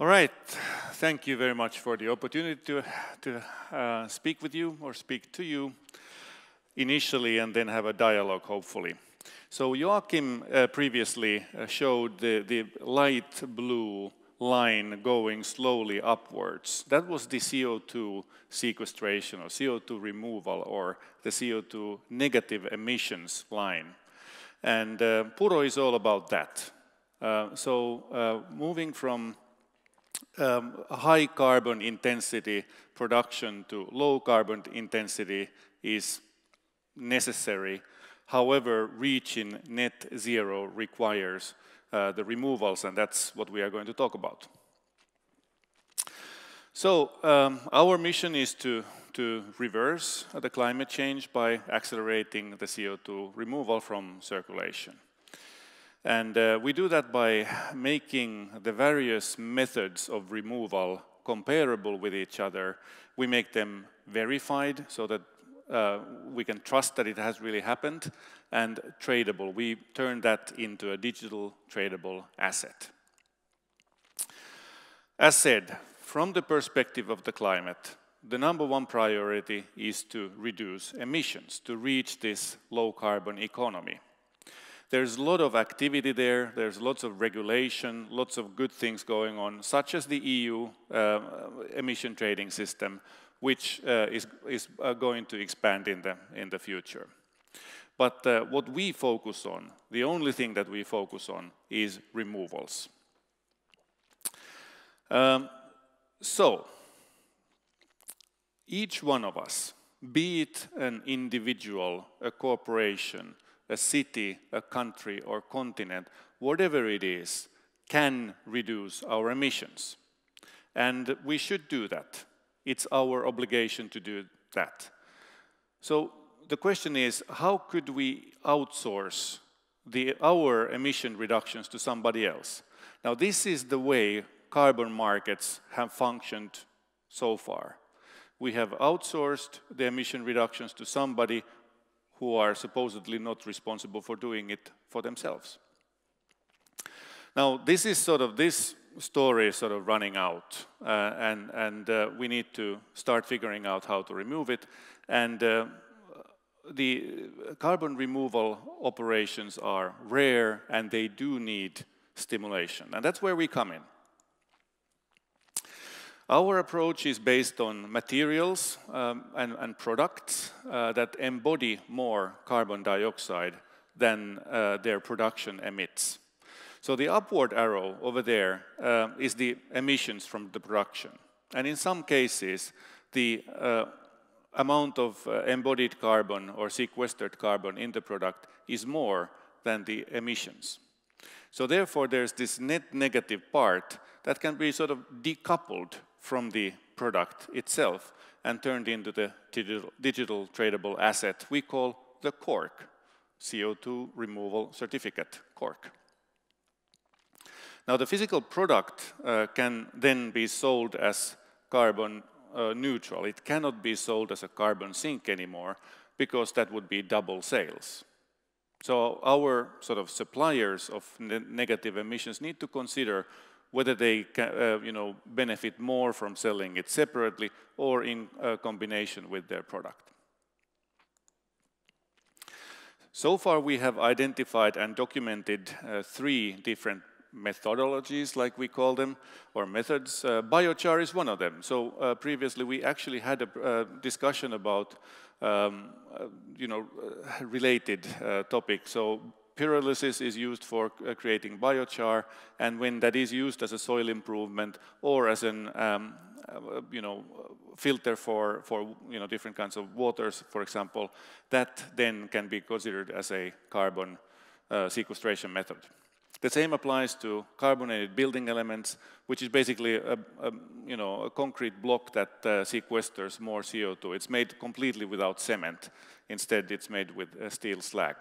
All right, thank you very much for the opportunity to speak with you or speak to you initially and then have a dialogue, hopefully. So Joachim previously showed the light blue line going slowly upwards. That was the CO2 sequestration or CO2 removal or the CO2 negative emissions line. And Puro is all about that. Moving from high carbon intensity production to low carbon intensity is necessary. However, reaching net zero requires the removals, and that's what we are going to talk about. So our mission is to reverse the climate change by accelerating the CO2 removal from circulation. And we do that by making the various methods of removal comparable with each other. We make them verified so that we can trust that it has really happened, and tradable. We turn that into a digital tradable asset. As said, from the perspective of the climate, the number one priority is to reduce emissions, to reach this low carbon economy. There's a lot of activity there, there's lots of regulation, lots of good things going on, such as the EU emission trading system, which is going to expand in the future. But what we focus on, the only thing that we focus on, is removals. So, each one of us, be it an individual, a corporation, a city, a country, or continent, whatever it is, can reduce our emissions. And we should do that. It's our obligation to do that. So the question is, how could we outsource our emission reductions to somebody else? Now, this is the way carbon markets have functioned so far. We have outsourced the emission reductions to somebody who are supposedly not responsible for doing it for themselves. Now, this story is sort of running out, and we need to start figuring out how to remove it. And the carbon removal operations are rare, and they do need stimulation. And that's where we come in. Our approach is based on materials and products that embody more carbon dioxide than their production emits. So the upward arrow over there is the emissions from the production. And in some cases, the amount of embodied carbon or sequestered carbon in the product is more than the emissions. So therefore, there's this net negative part that can be sort of decoupled from the product itself and turned into the digital tradable asset we call the cork, CO2 removal certificate, cork. Now, the physical product can then be sold as carbon neutral. It cannot be sold as a carbon sink anymore because that would be double sales. So our sort of suppliers of negative emissions need to consider whether they can, benefit more from selling it separately or in combination with their product. So far, we have identified and documented 3 different methodologies, like we call them, or methods. Biochar is one of them. So previously, we actually had a discussion about, related topics. So pyrolysis is used for creating biochar, and when that is used as a soil improvement or as an filter for different kinds of waters, for example, that then can be considered as a carbon sequestration method. The same applies to carbonated building elements, which is basically a concrete block that sequesters more CO2. It's made completely without cement. Instead, it's made with steel slag.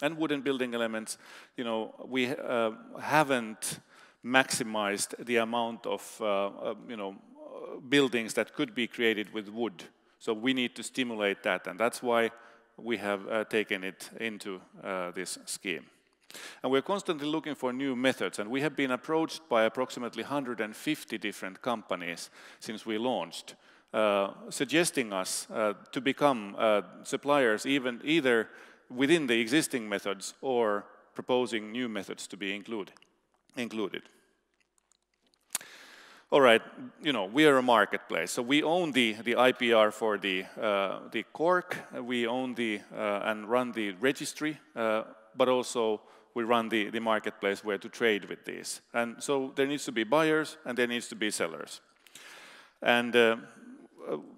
And wooden building elements, we haven't maximized the amount of, buildings that could be created with wood. So we need to stimulate that, and that's why we have taken it into this scheme. And we're constantly looking for new methods, and we have been approached by approximately 150 different companies since we launched, suggesting us to become suppliers either within the existing methods or proposing new methods to be included. All right, we are a marketplace, so we own the IPR for the cork, we own and run the registry, but also we run the marketplace where to trade with these. And so there needs to be buyers and there needs to be sellers. And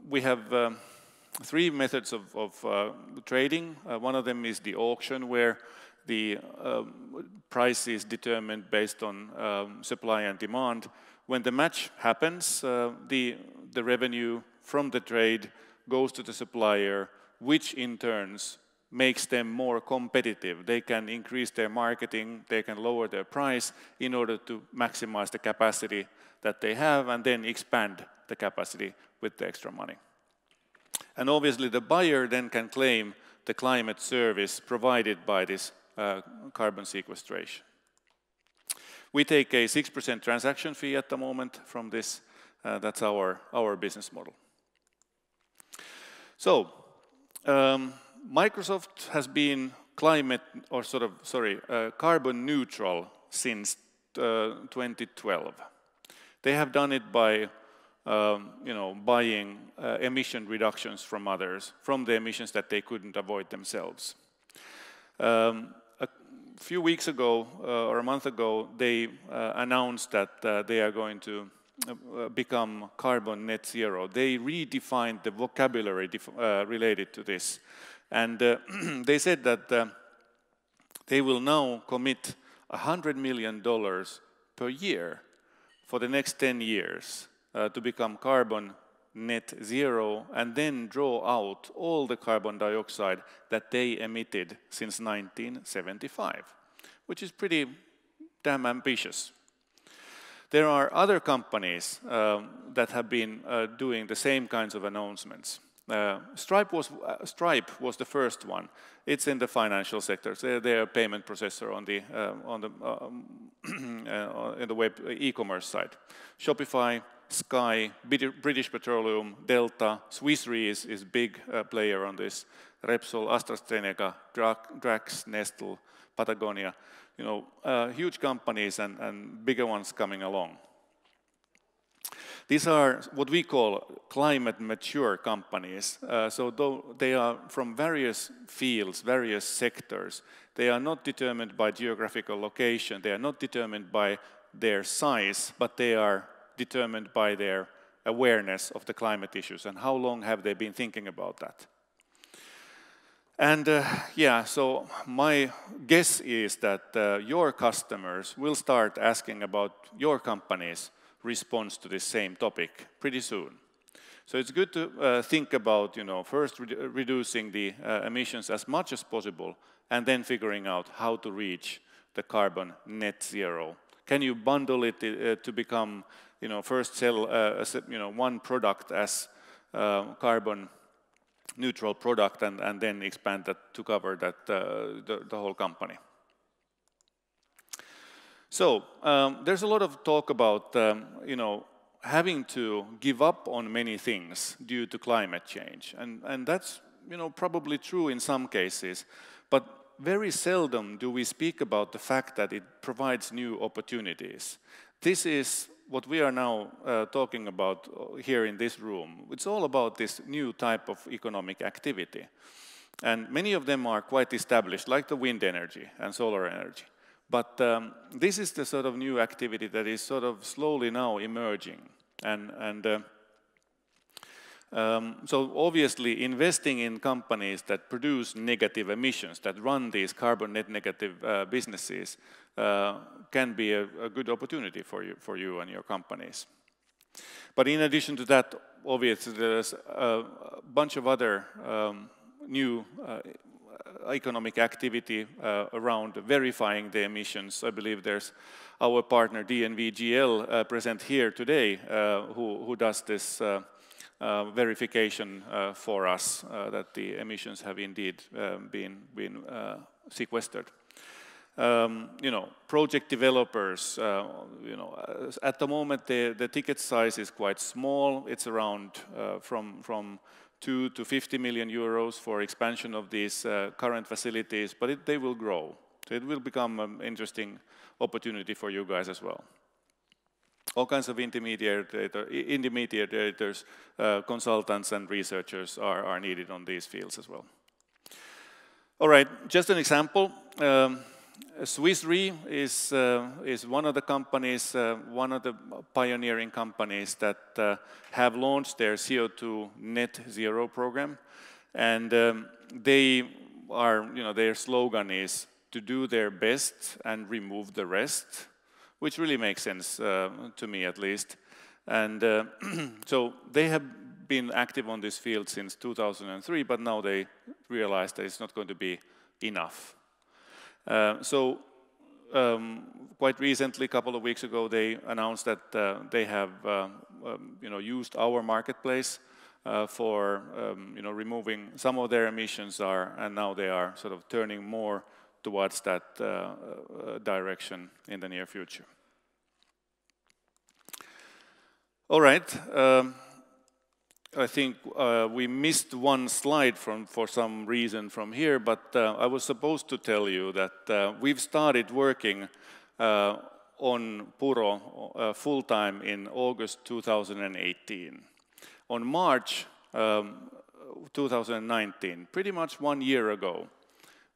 we have 3 methods of trading. One of them is the auction, where the price is determined based on supply and demand. When the match happens, the revenue from the trade goes to the supplier, which in turns makes them more competitive. They can increase their marketing, they can lower their price in order to maximize the capacity that they have and then expand the capacity with the extra money. And obviously the buyer then can claim the climate service provided by this carbon sequestration. We take a 6% transaction fee at the moment from this. That's our business model. So, Microsoft has been carbon neutral since 2012. They have done it by buying emission reductions from others, from the emissions that they couldn't avoid themselves. A few weeks ago, or a month ago, they announced that they are going to become carbon net zero. They redefined the vocabulary related to this. And they said that they will now commit $100 million per year for the next 10 years to become carbon net zero and then draw out all the carbon dioxide that they emitted since 1975, which is pretty damn ambitious. There are other companies that have been doing the same kinds of announcements. Stripe was the first one. It's in the financial sector. So they're a payment processor on the web e-commerce side. Shopify, Sky, British Petroleum, Detta, Swiss Re is big player on this. Repsol, AstraZeneca, Drax, Nestle, Patagonia. Huge companies and bigger ones coming along. These are what we call climate mature companies. So though they are from various fields, various sectors, they are not determined by geographical location, they are not determined by their size, but they are determined by their awareness of the climate issues and how long have they been thinking about that. And so my guess is that your customers will start asking about your company's response to this same topic pretty soon. So it's good to think about, first reducing the emissions as much as possible and then figuring out how to reach the carbon net zero. Can you bundle it to become, first sell one product as carbon neutral product and then expand that to cover that the whole company. So there's a lot of talk about having to give up on many things due to climate change, and that's probably true in some cases, but very seldom do we speak about the fact that it provides new opportunities. This is what we are now talking about here in this room. It's all about this new type of economic activity. And many of them are quite established, like the wind energy and solar energy. But this is the sort of new activity that is sort of slowly now emerging. So obviously investing in companies that produce negative emissions, that run these carbon net negative businesses, can be a good opportunity for you and your companies. But in addition to that, obviously there's a bunch of other new economic activity around verifying the emissions. I believe there's our partner DNVGL present here today who does this verification for us that the emissions have indeed been sequestered. project developers, at the moment the ticket size is quite small. It's around from 2 to 50 million euros for expansion of these current facilities, but they will grow. So it will become an interesting opportunity for you guys as well. All kinds of intermediators, consultants and researchers are needed on these fields as well. All right, just an example. Swiss Re is one of the companies, one of the pioneering companies that have launched their CO2 net zero program, and they are, their slogan is to do their best and remove the rest, which really makes sense to me at least. And so they have been active on this field since 2003, but now they realize that it's not going to be enough. Quite recently, a couple of weeks ago, they announced that they have used our marketplace for removing some of their emissions, and now they are sort of turning more towards that direction in the near future. All right. I think we missed one slide for some reason from here, but I was supposed to tell you that we've started working on Puro full-time in August 2018. On March 2019, pretty much 1 year ago,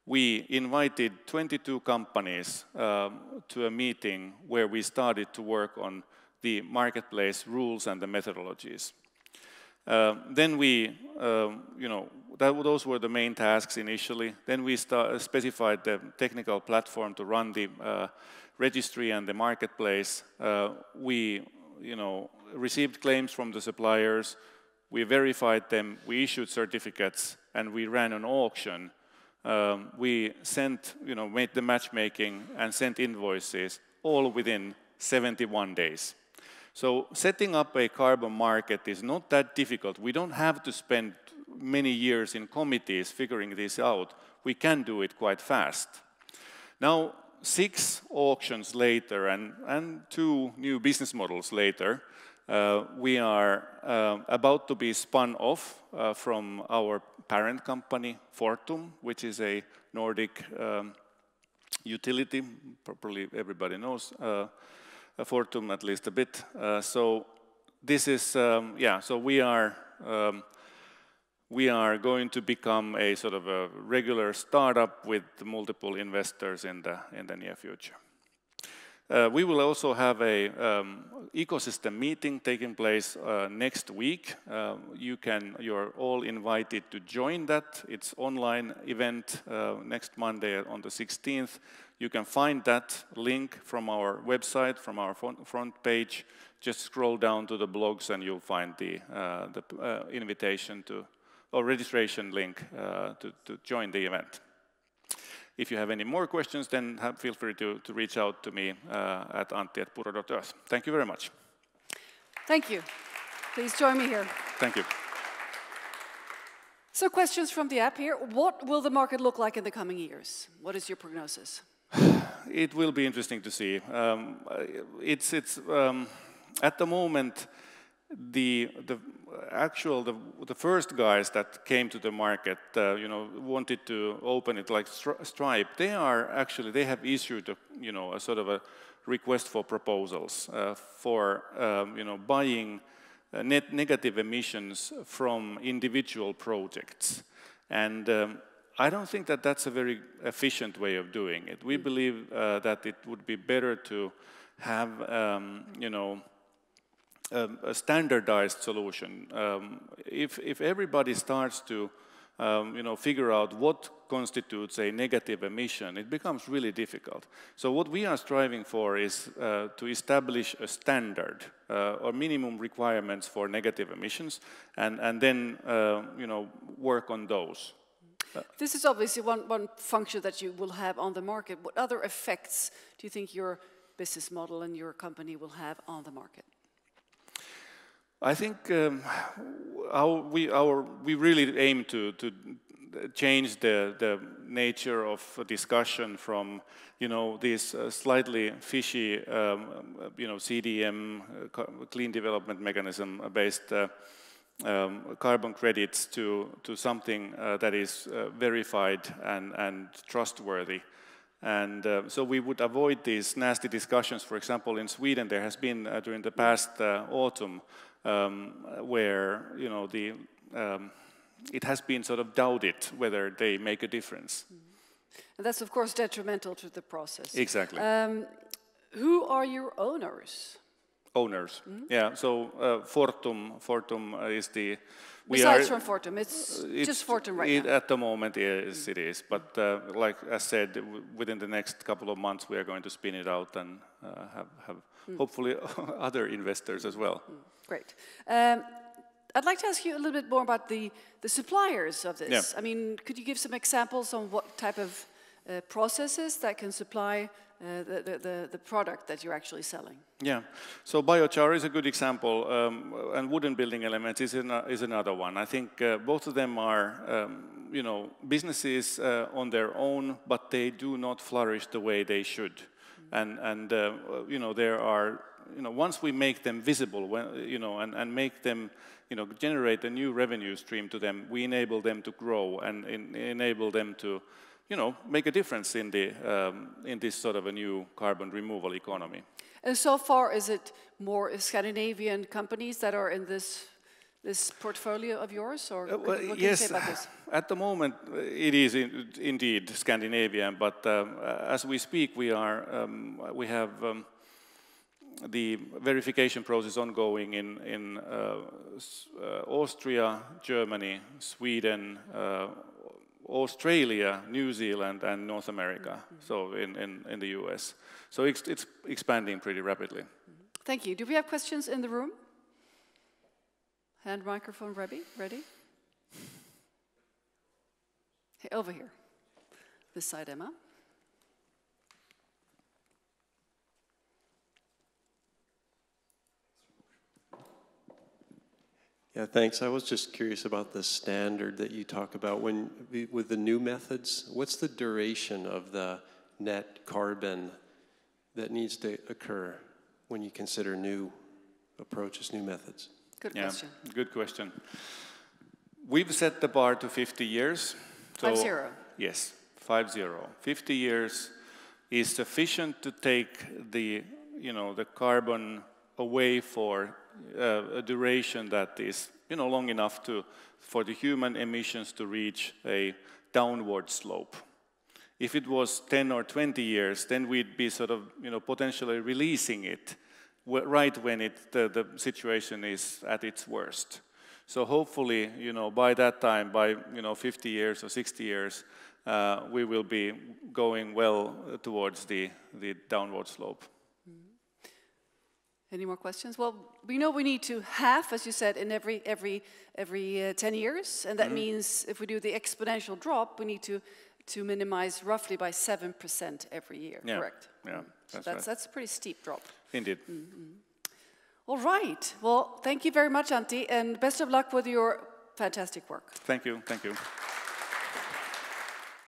we invited 22 companies to a meeting where we started to work on the marketplace rules and the methodologies. Then we, those were the main tasks initially. Then we specified the technical platform to run the registry and the marketplace. We, received claims from the suppliers. We verified them. We issued certificates, and we ran an auction. We sent, made the matchmaking and sent invoices, all within 71 days. So setting up a carbon market is not that difficult. We don't have to spend many years in committees figuring this out. We can do it quite fast. Now, 6 auctions later and 2 new business models later, we are about to be spun off from our parent company, Fortum, which is a Nordic utility. Probably everybody knows Fortum at least a bit. So this is, so we are going to become a sort of a regular startup with multiple investors in the near future. We will also have a ecosystem meeting taking place next week. You're all invited to join that. It's online event next Monday on the 16th. You can find that link from our website, from our front page. Just scroll down to the blogs and you'll find the invitation or registration link to join the event. If you have any more questions, then feel free to reach out to me at Antti@Puro.earth. Thank you very much. Thank you. Please join me here. Thank you. So questions from the app here. What will the market look like in the coming years? What is your prognosis? It will be interesting to see. At the moment, the first guys that came to the market, wanted to open it like Stripe. They have issued a sort of a request for proposals for buying net negative emissions from individual projects, and I don't think that that's a very efficient way of doing it. We believe that it would be better to have a standardized solution. If everybody starts to figure out what constitutes a negative emission, it becomes really difficult. So what we are striving for is to establish a standard or minimum requirements for negative emissions, and then work on those. This is obviously one function that you will have on the market. What other effects do you think your business model and your company will have on the market? I think we really aim to change the nature of discussion from, you know, this slightly fishy, you know, CDM, clean development mechanism based carbon credits to something that is verified and trustworthy. And so we would avoid these nasty discussions. For example, in Sweden, there has been during the past autumn where, you know, it has been sort of doubted whether they make a difference. And that's, of course, detrimental to the process. Exactly. Who are your owners? Owners, yeah. So Fortum is the. Besides from Fortum, it's just Fortum right now. At the moment, yes, it is. But like I said, within the next couple of months, we are going to spin it out and have hopefully other investors as well. Great. I'd like to ask you a little bit more about the suppliers of this. Yeah. I mean, could you give some examples on what type of processes that can supply the product that you're actually selling? Yeah, so biochar is a good example, and wooden building elements is another one. I think both of them are, you know, businesses on their own, but they do not flourish the way they should. And you know, there are, you know, once we make them visible, you know, and make them, you know, generate a new revenue stream to them, we enable them to grow and enable them to, you know, make a difference in this sort of a new carbon removal economy. And so far, is it more Scandinavian companies that are in this portfolio of yours, or what can you say about this? At the moment, it is indeed Scandinavian, but as we speak, we have the verification process ongoing in Austria, Germany, Sweden, Australia, New Zealand, and North America, so in the US. So it's expanding pretty rapidly. Thank you. Do we have questions in the room? Hand microphone ready? Hey, over here. This side, Emma. Yeah, thanks. I was just curious about the standard that you talk about with the new methods. What's the duration of the net carbon that needs to occur when you consider new approaches, new methods? Good question. Good question. We've set the bar to 50 years. So 50? Yes, 50. 50 years is sufficient to take the carbon away for a duration that is, you know, long enough for the human emissions to reach a downward slope. If it was 10 or 20 years, then we'd be sort of, you know, potentially releasing it right when the situation is at its worst. So hopefully, you know, by that time, by, you know, 50 years or 60 years, we will be going well towards the downward slope. Any more questions? Well, we know we need to halve, as you said, in every 10 years, and that means if we do the exponential drop, we need to minimize roughly by 7% every year. Yeah. Correct? Yeah, that's a pretty steep drop. Indeed. All right. Well, thank you very much, Antti, and best of luck with your fantastic work. Thank you.